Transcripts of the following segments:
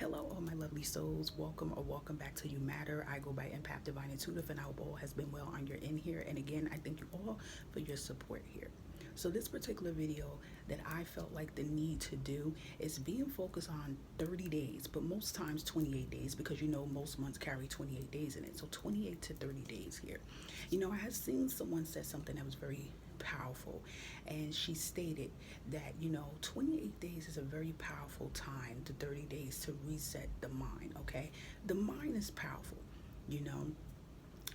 Hello, all my lovely souls. Welcome back to You Matter. I go by Empath Divine Intuitive, and I hope all has been well on your end here. And again, I thank you all for your support here. So this particular video that I felt like the need to do is being focused on 30 days, but most times 28 days, because most months carry 28 days in it. So 28 to 30 days here. I had seen someone said something that was very powerful, and she stated that 28 days is a very powerful time to 30 days to reset the mind. Okay, the mind is powerful, you know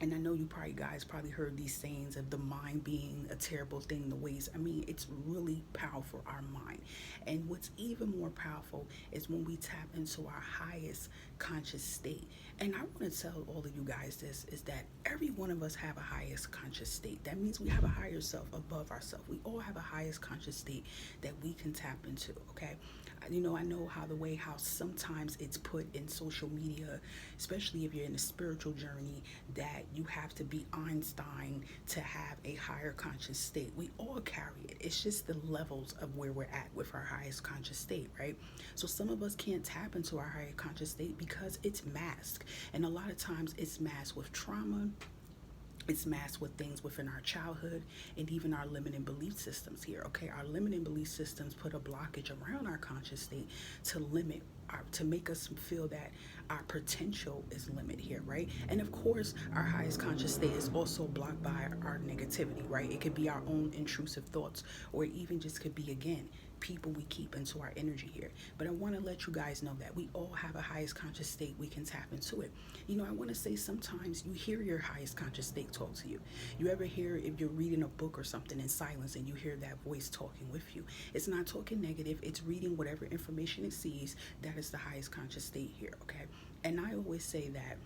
and I know you probably heard these sayings of the mind being a terrible thing, the ways. I mean, it's really powerful, our mind. And what's even more powerful is when we tap into our highest conscious state. And I want to tell all of you guys this is that every one of us have a highest conscious state. That means we have a higher self above ourselves. We all have a highest conscious state that we can tap into, okay? I know how sometimes it's put in social media, especially if you're in a spiritual journey, that you have to be Einstein to have a higher conscious state. We all carry it. It's just the levels of where we're at with our highest conscious state, right? So some of us can't tap into our higher conscious state because it's masked. And a lot of times it's masked with trauma, it's masked with things within our childhood and even our limiting belief systems here. Okay, our limiting belief systems put a blockage around our conscious state to limit to make us feel that our potential is limited here, right? And of course, our highest conscious state is also blocked by our negativity, right? It could be our own intrusive thoughts, or it even just could be, again, people we keep into our energy here. But I want to let you guys know that we all have a highest conscious state. We can tap into it. I want to say sometimes you hear your highest conscious state talk to you. You ever hear, if you're reading a book or something in silence and you hear that voice talking with you? It's not talking negative. It's reading whatever information it sees. That is the highest conscious state here, okay? And I always say that,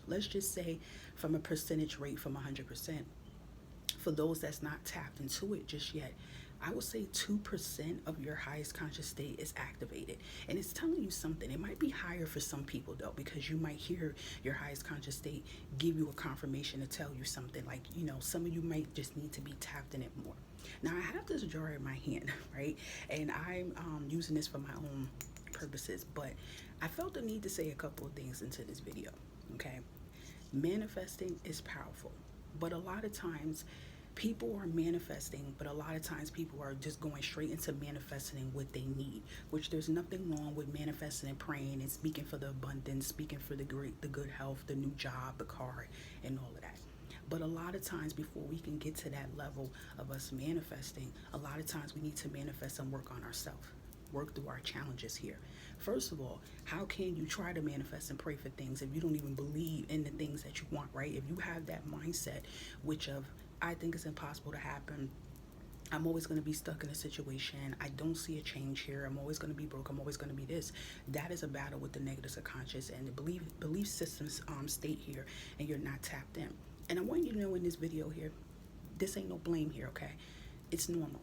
let's just say from a percentage rate from 100%, for those that's not tapped into it just yet, I would say 2% of your highest conscious state is activated. And it's telling you something. It might be higher for some people, though, because you might hear your highest conscious state give you a confirmation to tell you something. Like, some of you might just need to be tapped in it more. Now, I have this jar in my hand, right? And I'm using this for my own purposes, but I felt the need to say a couple of things into this video, okay? Manifesting is powerful, but a lot of times people are manifesting, but a lot of times people are just going straight into manifesting what they need, which there's nothing wrong with manifesting and praying and speaking for the abundance, speaking for the good health, the new job, the car, and all of that. But a lot of times before we can get to that level of us manifesting, a lot of times we need to manifest and work on ourselves, work through our challenges here. First of all, how can you try to manifest and pray for things if you don't even believe in the things that you want, right? If you have that mindset, which of I think it's impossible to happen. I'm always going to be stuck in a situation. I don't see a change here. I'm always going to be broke. I'm always going to be this. That is a battle with the negative subconscious and the belief systems state here, and you're not tapped in. And I want you to know in this video here, this ain't no blame here, okay? It's normal.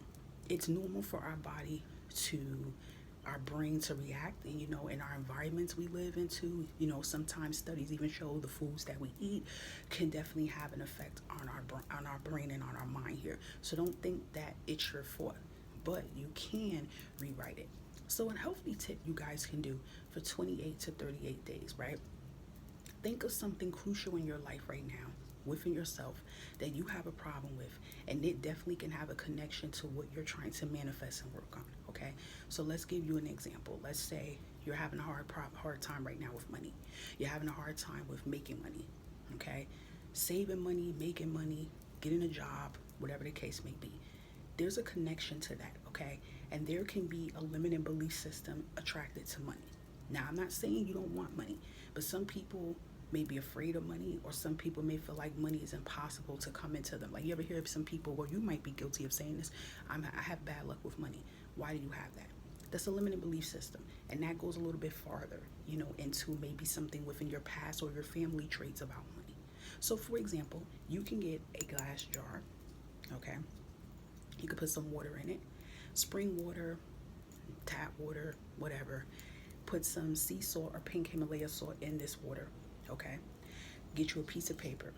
It's normal for our body to our brain to react, and in our environments we live into, sometimes studies even show the foods that we eat can definitely have an effect on our brain and on our mind here. So don't think that it's your fault, but you can rewrite it. So a healthy tip you guys can do for 28 to 38 days, right? Think of something crucial in your life right now within yourself that you have a problem with, and it definitely can have a connection to what you're trying to manifest and work on. Okay, so let's give you an example. Let's say you're having a hard time right now with money. You're having a hard time with making money. Okay, saving money, making money, getting a job, whatever the case may be. There's a connection to that. Okay, and there can be a limiting belief system attracted to money. Now, I'm not saying you don't want money, but some people may be afraid of money, or some people may feel like money is impossible to come into them. Like, you ever hear of some people, well, you might be guilty of saying this, I have bad luck with money. Why do you have that? That's a limiting belief system, and that goes a little bit farther, into maybe something within your past or your family traits about money. So, for example, you can get a glass jar, okay? You can put some water in it, spring water, tap water, whatever. Put some sea salt or pink Himalaya salt in this water, okay? Get you a piece of paper,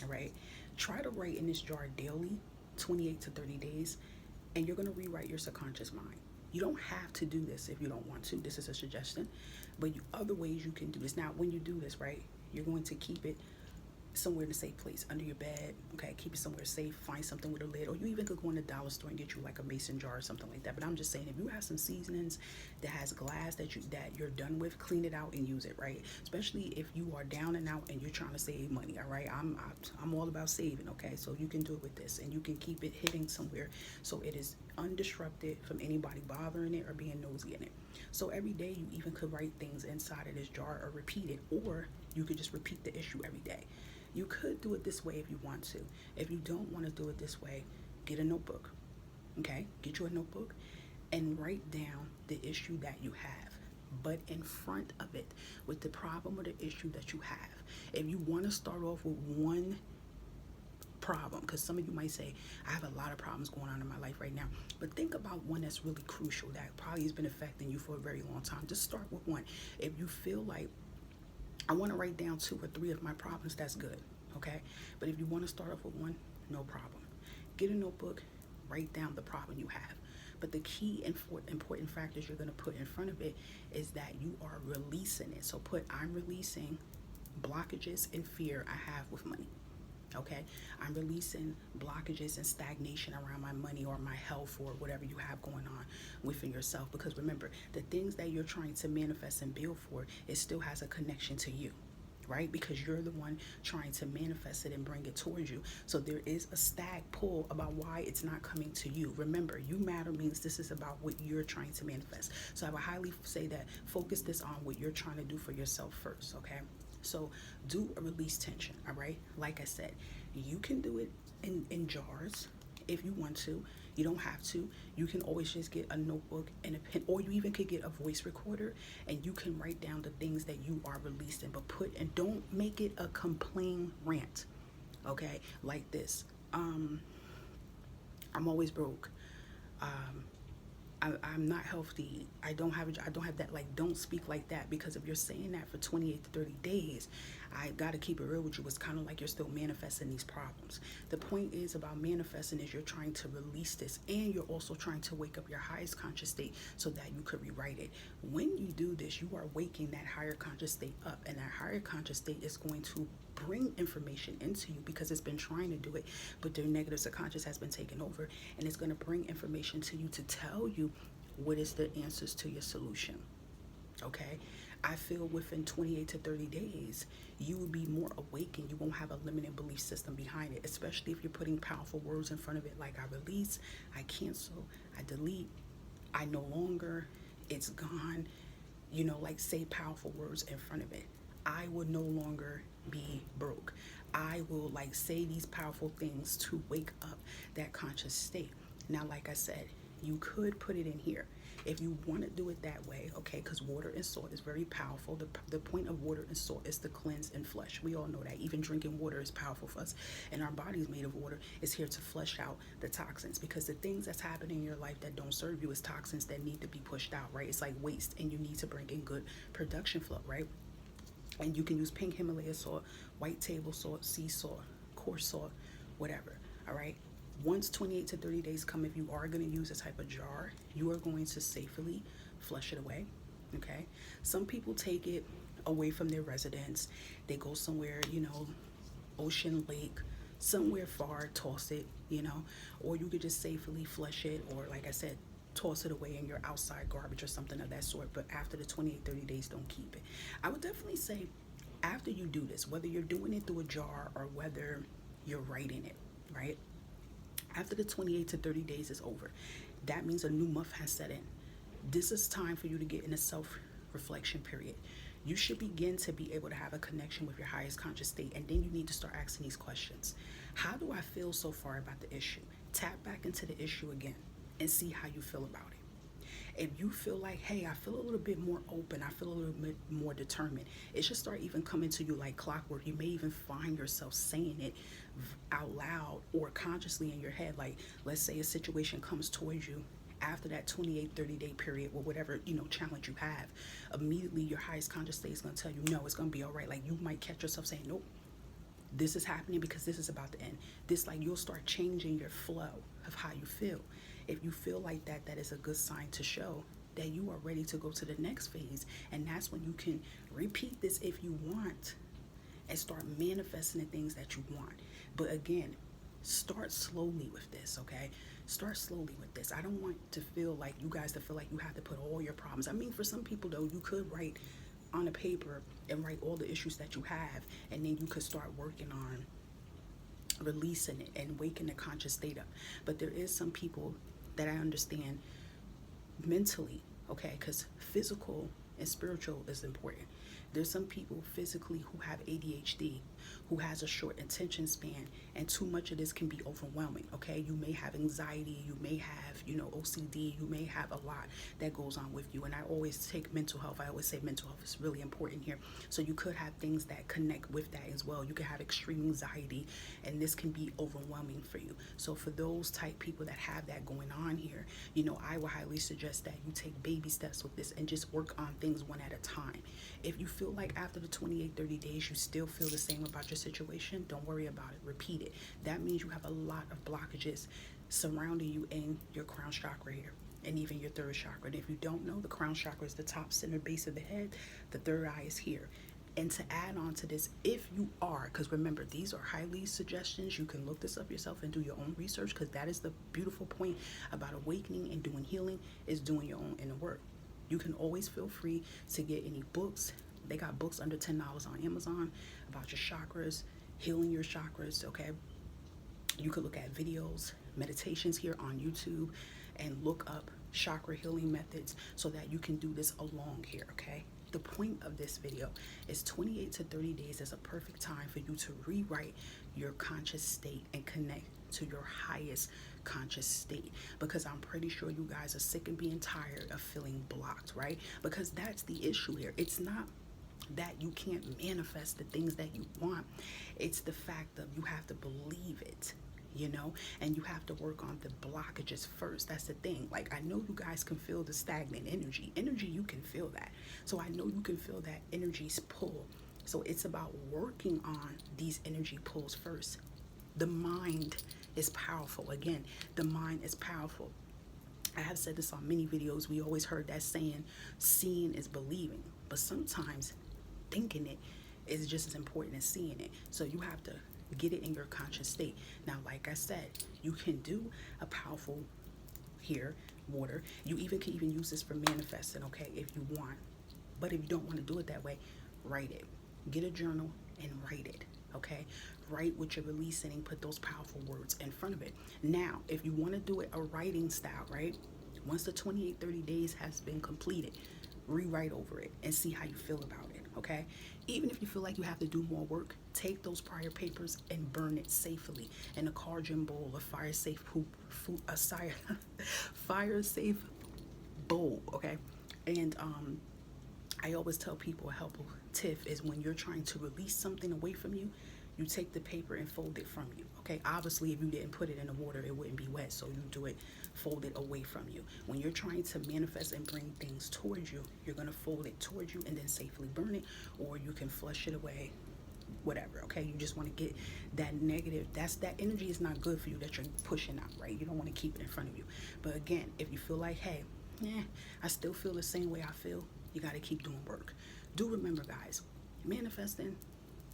all right? Try to write in this jar daily, 28 to 30 days, and you're gonna rewrite your subconscious mind. You don't have to do this if you don't want to. This is a suggestion. But other ways you can do this. Now, when you do this, right, you're going to keep it somewhere in a safe place, under your bed, okay? Keep it somewhere safe, find something with a lid, or you even could go in the dollar store and get you like a mason jar or something like that. But I'm just saying, if you have some seasonings that has glass that you're done with, clean it out and use it, right? Especially if you are down and out and you're trying to save money, all right? I'm all about saving, okay? So you can do it with this, and you can keep it hidden somewhere so it is undisrupted from anybody bothering it or being nosy in it. So every day you even could write things inside of this jar or repeat it, or you could just repeat the issue every day. You could do it this way if you want to. If you don't want to do it this way, get a notebook, okay? Get you a notebook and write down the issue that you have, but in front of it with the problem or the issue that you have. If you want to start off with one problem, because some of you might say, I have a lot of problems going on in my life right now, but think about one that's really crucial that probably has been affecting you for a very long time. Just start with one. If you feel like, I want to write down 2 or 3 of my problems, that's good, okay? But if you want to start off with one, no problem. Get a notebook, write down the problem you have. But the key and important factors you're going to put in front of it is that you are releasing it. So put, I'm releasing blockages and fear I have with money. Okay, I'm releasing blockages and stagnation around my money or my health or whatever you have going on within yourself. Because remember, the things that you're trying to manifest and build for, it still has a connection to you, right? Because you're the one trying to manifest it and bring it towards you. So there is a stag pull about why it's not coming to you. Remember, you matter means this is about what you're trying to manifest. So I would highly say that focus this on what you're trying to do for yourself first, okay? So do a release tension, all right? Like I said, you can do it in jars if you want to. You don't have to. You can always just get a notebook and a pen, or you even could get a voice recorder and you can write down the things that you are releasing, but don't make it a complain rant, okay? Like this, I'm always broke. I'm not healthy. I don't have that. Like, don't speak like that, because if you're saying that for 28 to 30 days, I got to keep it real with you. It's kind of like you're still manifesting these problems. The point is about manifesting is you're trying to release this, and you're also trying to wake up your highest conscious state so that you could rewrite it. When you do this, you are waking that higher conscious state up, and that higher conscious state is going to bring information into you because it's been trying to do it, but their negative subconscious has been taken over, and it's going to bring information to you to tell you what is the answers to your solution, okay? I feel within 28 to 30 days, you will be more awakened. You won't have a limiting belief system behind it, especially if you're putting powerful words in front of it, like I release, I cancel, I delete, I no longer, it's gone. You know, like say powerful words in front of it. I will no longer be broke. I will like say these powerful things to wake up that conscious state. Now, like I said, you could put it in here if you want to do it that way, okay? Because water and salt is very powerful. The point of water and salt is to cleanse and flush. We all know that. Even drinking water is powerful for us, and our body is made of water. It's here to flush out the toxins, because the things that's happening in your life that don't serve you is toxins that need to be pushed out, right? It's like waste, and you need to bring in good production flow, right? And you can use pink Himalaya salt, white table salt, sea salt, coarse salt, whatever, all right? Once 28 to 30 days come, if you are going to use a type of jar, you are going to safely flush it away, okay? Some people take it away from their residence. They go somewhere, you know, ocean, lake, somewhere far, toss it, you know, or you could just safely flush it, or like I said, toss it away in your outside garbage or something of that sort. But after the 28, 30 days, don't keep it. I would definitely say after you do this, whether you're doing it through a jar or whether you're writing it, right? After the 28 to 30 days is over, that means a new month has set in. This is time for you to get in a self-reflection period. You should begin to be able to have a connection with your highest conscious state, and then you need to start asking these questions. How do I feel so far about the issue? Tap back into the issue again and see how you feel about it. If you feel like, hey, I feel a little bit more open, I feel a little bit more determined, it should start even coming to you like clockwork. You may even find yourself saying it out loud or consciously in your head. Like, let's say a situation comes towards you after that 28, 30-day period, or whatever, you know, challenge you have. Immediately, your highest conscious state is going to tell you, no, it's going to be all right. Like, you might catch yourself saying, nope, this is happening because this is about to end. This, like, you'll start changing your flow of how you feel. If you feel like that, that is a good sign to show that you are ready to go to the next phase. And that's when you can repeat this if you want and start manifesting the things that you want. But again, start slowly with this, okay? Start slowly with this. I don't want to feel like you guys to feel like you have to put all your problems. I mean, for some people though, you could write on a paper and write all the issues that you have, and then you could start working on releasing it and waking the conscious state up. But there is some people that I understand mentally, okay, because physical and spiritual is important. There's some people physically who have ADHD, who has a short attention span, and too much of this can be overwhelming, okay? You may have anxiety, you may have, OCD, you may have a lot that goes on with you. And I always take mental health. I always say mental health is really important here. So you could have things that connect with that as well. You could have extreme anxiety, and this can be overwhelming for you. So for those type people that have that going on here, I would highly suggest that you take baby steps with this and just work on things one at a time. If you feel like after the 28, 30 days, you still feel the same about your situation, don't worry about it. Repeat it. That means you have a lot of blockages surrounding you in your crown chakra here, and even your third chakra. And if you don't know, the crown chakra is the top center base of the head. The third eye is here. And to add on to this, if you are, because remember, these are highly suggestions. You can look this up yourself and do your own research, because that is the beautiful point about awakening and doing healing, is doing your own inner work. You can always feel free to get any books. They got books under $10 on Amazon about your chakras, healing your chakras, okay? You could look at videos, meditations here on YouTube, and look up chakra healing methods so that you can do this along here, okay? The point of this video is 28 to 30 days is a perfect time for you to rewrite your conscious state and connect to your highest conscious state, because I'm pretty sure you guys are sick of being tired of feeling blocked, right? Because that's the issue here. It's not that you can't manifest the things that you want. It's the fact that you have to believe it, and you have to work on the blockages first. That's the thing. Like, I know you guys can feel the stagnant energy. You can feel that. So I know you can feel that energy's pull. So it's about working on these energy pulls first. The mind is powerful. Again, the mind is powerful. I have said this on many videos. We always heard that saying, seeing is believing. But sometimes thinking it is just as important as seeing it. So you have to get it in your conscious state. Now, like I said, you can do a powerful here, water. You can even use this for manifesting, okay, if you want. But if you don't want to do it that way, write it. Get a journal and write it, okay? Write what you're releasing and put those powerful words in front of it. Now, if you want to do it a writing style, right? Once the 28, 30 days has been completed, rewrite over it and see how you feel about it, okay? Even if you feel like you have to do more work, take those prior papers and burn it safely in a cauldron bowl, a fire-safe fire-safe bowl, okay? And I always tell people a helpful tip is when you're trying to release something away from you, you take the paper and fold it from you, okay? Obviously, if you didn't put it in the water, it wouldn't be wet, so you do it, fold it away from you. When you're trying to manifest and bring things towards you, you're gonna fold it towards you and then safely burn it, or you can flush it away, whatever, okay? You just wanna get that negative, that energy is not good for you that you're pushing out, right? You don't wanna keep it in front of you. But again, if you feel like, hey, I still feel the same way I feel, you gotta keep doing work. Do remember, guys, manifesting,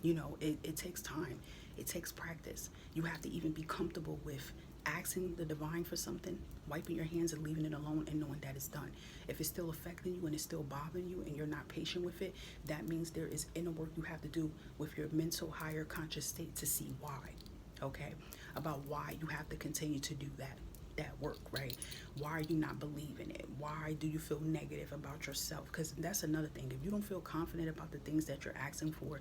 it takes time. It takes practice. You have to even be comfortable with asking the divine for something, wiping your hands and leaving it alone and knowing that it's done. If it's still affecting you and it's still bothering you and you're not patient with it, that means there is inner work you have to do with your mental higher conscious state to see why, okay? About why you have to continue to do that work, right? Why are you not believing it? Why do you feel negative about yourself? Because that's another thing. If you don't feel confident about the things that you're asking for,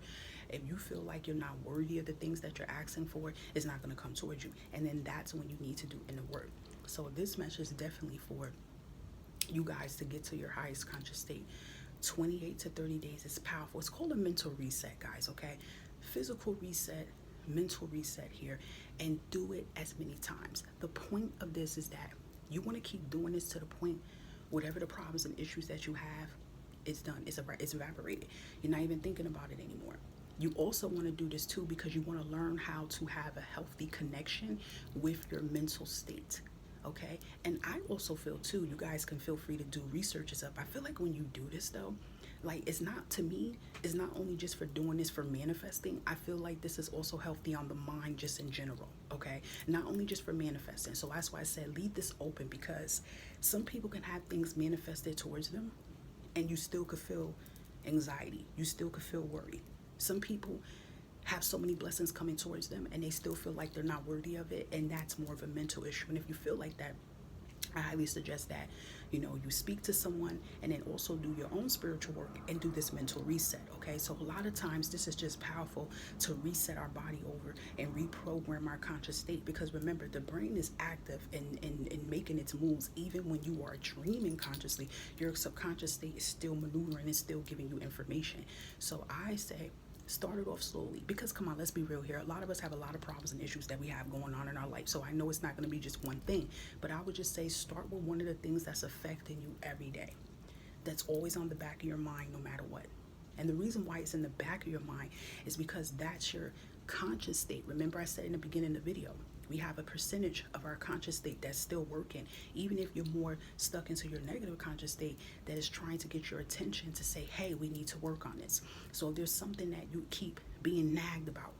if you feel like you're not worthy of the things that you're asking for, it's not going to come towards you. And then that's when you need to do inner work. So this message is definitely for you guys to get to your highest conscious state. 28 to 30 days is powerful. It's called a mental reset, guys, okay? Physical reset, mental reset here, and do it as many times. The point of this is that you want to keep doing this to the point whatever the problems and issues that you have, it's done. It's evaporated. You're not even thinking about it anymore. You also want to do this too because you want to learn how to have a healthy connection with your mental state, okay? And I also feel too, you guys can feel free to do researches up. I feel like when you do this though, like it's not, to me, it's not only just for doing this for manifesting. I feel like this is also healthy on the mind just in general. Okay, not only just for manifesting. So that's why I said leave this open, because some people can have things manifested towards them and you still could feel anxiety, you still could feel worry. Some people have so many blessings coming towards them and they still feel like they're not worthy of it, and that's more of a mental issue. And if you feel like that, I highly suggest that you speak to someone and then also do your own spiritual work and do this mental reset. Okay, so a lot of times this is just powerful to reset our body over and reprogram our conscious state, because remember, the brain is active in making its moves. Even when you are dreaming consciously, your subconscious state is still maneuvering and still giving you information. So I say start it off slowly, because come on, let's be real here, a lot of us have a lot of problems and issues that we have going on in our life. So I know it's not going to be just one thing, but I would just say start with one of the things that's affecting you every day, that's always on the back of your mind no matter what. And the reason why it's in the back of your mind is because that's your conscious state. Remember I said in the beginning of the video, we have a percentage of our conscious state that's still working, even if you're more stuck into your negative conscious state that is trying to get your attention to say, hey, we need to work on this. So if there's something that you keep being nagged about,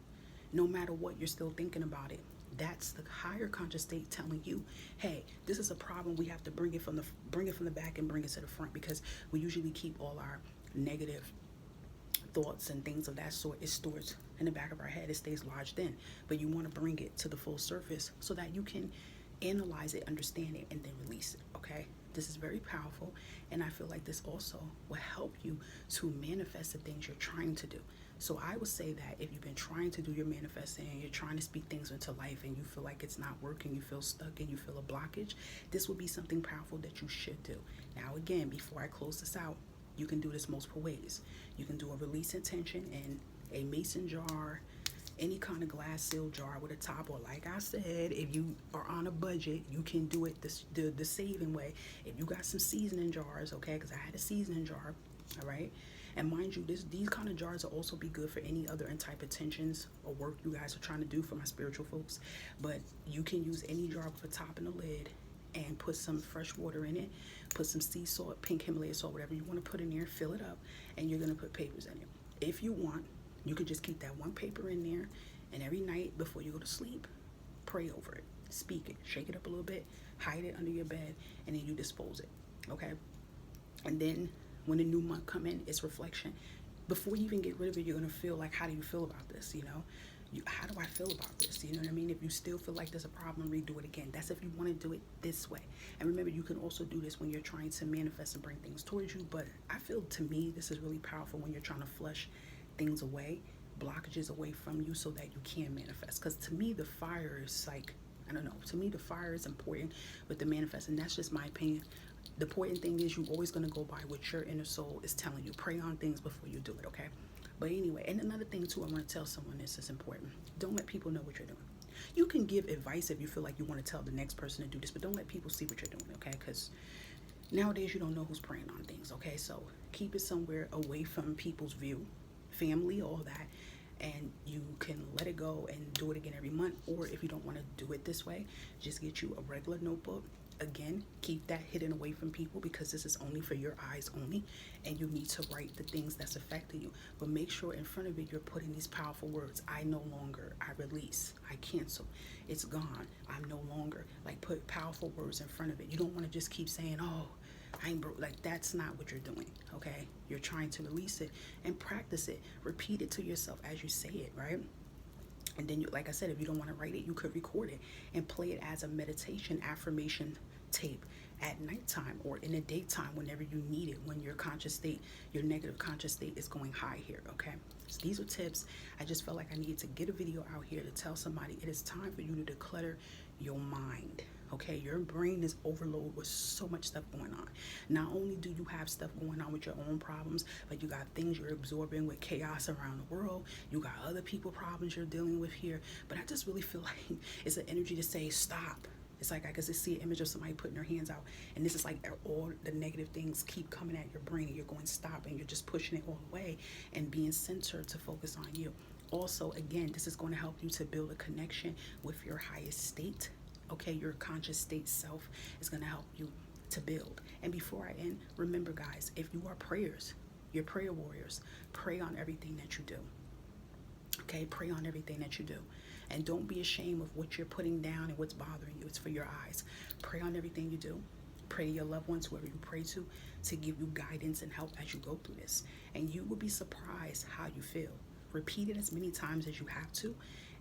no matter what, you're still thinking about it. That's the higher conscious state telling you, hey, this is a problem. We have to bring it from the back and bring it to the front, because we usually keep all our negative thoughts and things of that sort is stored in the back of our head. It stays lodged in, but you want to bring it to the full surface so that you can analyze it, understand it, and then release it. Okay, this is very powerful, and I feel like this also will help you to manifest the things you're trying to do. So I would say that if you've been trying to do your manifesting and you're trying to speak things into life and you feel like it's not working, you feel stuck and you feel a blockage, this would be something powerful that you should do. Now again, before I close this out, you can do this multiple ways. You can do a release intention in a mason jar, any kind of glass sealed jar with a top, or like I said, if you are on a budget, you can do it the saving way. If you got some seasoning jars, okay, because I had a seasoning jar, all right. And mind you, these kind of jars will also be good for any other type of intentions or work you guys are trying to do, for my spiritual folks. But you can use any jar with a top and a lid, and put some fresh water in it, put some sea salt, pink Himalayan salt, whatever you want to put in there, fill it up, and you're going to put papers in it. If you want, you could just keep that one paper in there, and every night before you go to sleep, pray over it, speak it, shake it up a little bit, hide it under your bed, and then you dispose it, okay? And then when the new month come in, it's reflection. Before you even get rid of it, you're going to feel like, how do you feel about this, how do I feel about this? You know what I mean? If you still feel like there's a problem, redo it again. That's if you want to do it this way. And remember, you can also do this when you're trying to manifest and bring things towards you. But I feel, to me, this is really powerful when you're trying to flush things away, blockages away from you, so that you can manifest. Because to me, the fire is like, I don't know, to me, the fire is important with the manifest. And that's just my opinion. The important thing is you're always going to go by what your inner soul is telling you. Pray on things before you do it, okay? But anyway, and another thing too, I want to tell someone, this is important. Don't let people know what you're doing. You can give advice if you feel like you want to tell the next person to do this, but don't let people see what you're doing, okay? Because nowadays you don't know who's preying on things, okay? So keep it somewhere away from people's view, family, all that, and you can let it go and do it again every month. Or if you don't want to do it this way, just get you a regular notebook. Again, keep that hidden away from people, because this is only for your eyes only, and you need to write the things that's affecting you. But make sure in front of it you're putting these powerful words. I no longer, I release, I cancel, it's gone, I'm no longer. Like, put powerful words in front of it. You don't want to just keep saying, oh, I ain't broke. Like, that's not what you're doing, okay? You're trying to release it and practice it. Repeat it to yourself as you say it, right? And then, like I said, if you don't want to write it, you could record it and play it as a meditation affirmation tape at nighttime or in the daytime, whenever you need it, when your conscious state, your negative conscious state is going high here, okay? So these are tips. I just felt like I needed to get a video out here to tell somebody it is time for you to declutter your mind, okay? Your brain is overloaded with so much stuff going on. Not only do you have stuff going on with your own problems, but you got things you're absorbing with chaos around the world. You got other people problems you're dealing with here. But I just really feel like it's an energy to say stop. It's like I could just see an image of somebody putting their hands out, and this is like all the negative things keep coming at your brain, and you're going stop, and you're just pushing it all away and being centered to focus on you. Also, again, this is going to help you to build a connection with your highest state, Okay, your conscious state self is going to help you to build. And before I end, remember, guys, if you are prayers, you're prayer warriors, pray on everything that you do. Okay, pray on everything that you do. And don't be ashamed of what you're putting down and what's bothering you. It's for your eyes. Pray on everything you do. Pray to your loved ones, whoever you pray to give you guidance and help as you go through this. And you will be surprised how you feel. Repeat it as many times as you have to.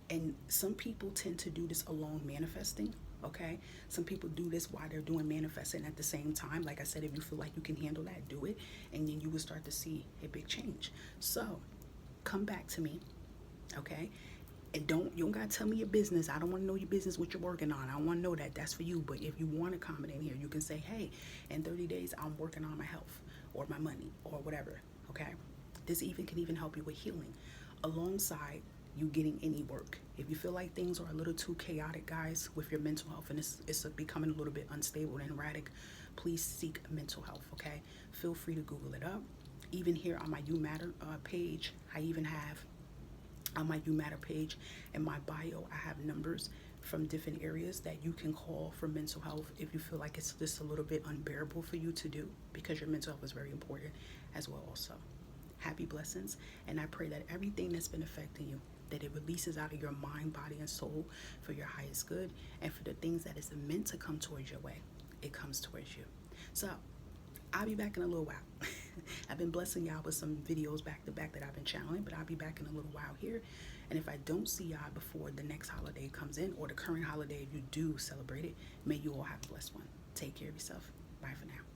And some people tend to do this alone manifesting. Okay, some people do this while they're doing manifesting at the same time. Like I said, if you feel like you can handle that, do it, and then you will start to see a big change. So come back to me, okay? And you don't gotta tell me your business. I don't want to know your business, what you're working on. I don't want to know that. That's for you. But if you want to comment in here, you can say, hey, in 30 days I'm working on my health or my money or whatever. Okay, this can even help you with healing alongside you getting any work. If you feel like things are a little too chaotic, guys, with your mental health, and it's becoming a little bit unstable and erratic, please seek mental health. Okay, feel free to Google it up. Even here on my You Matter page, I even have on my You Matter page in my bio, I have numbers from different areas that you can call for mental health if you feel like it's just a little bit unbearable for you to do, because your mental health is very important as well also. Happy blessings, and I pray that everything that's been affecting you, that it releases out of your mind, body, and soul for your highest good, and for the things that is meant to come towards your way, it comes towards you. So I'll be back in a little while. I've been blessing y'all with some videos back to back that I've been channeling, but I'll be back in a little while here. And if I don't see y'all before the next holiday comes in, or the current holiday, if you do celebrate it, may you all have a blessed one. Take care of yourself. Bye for now.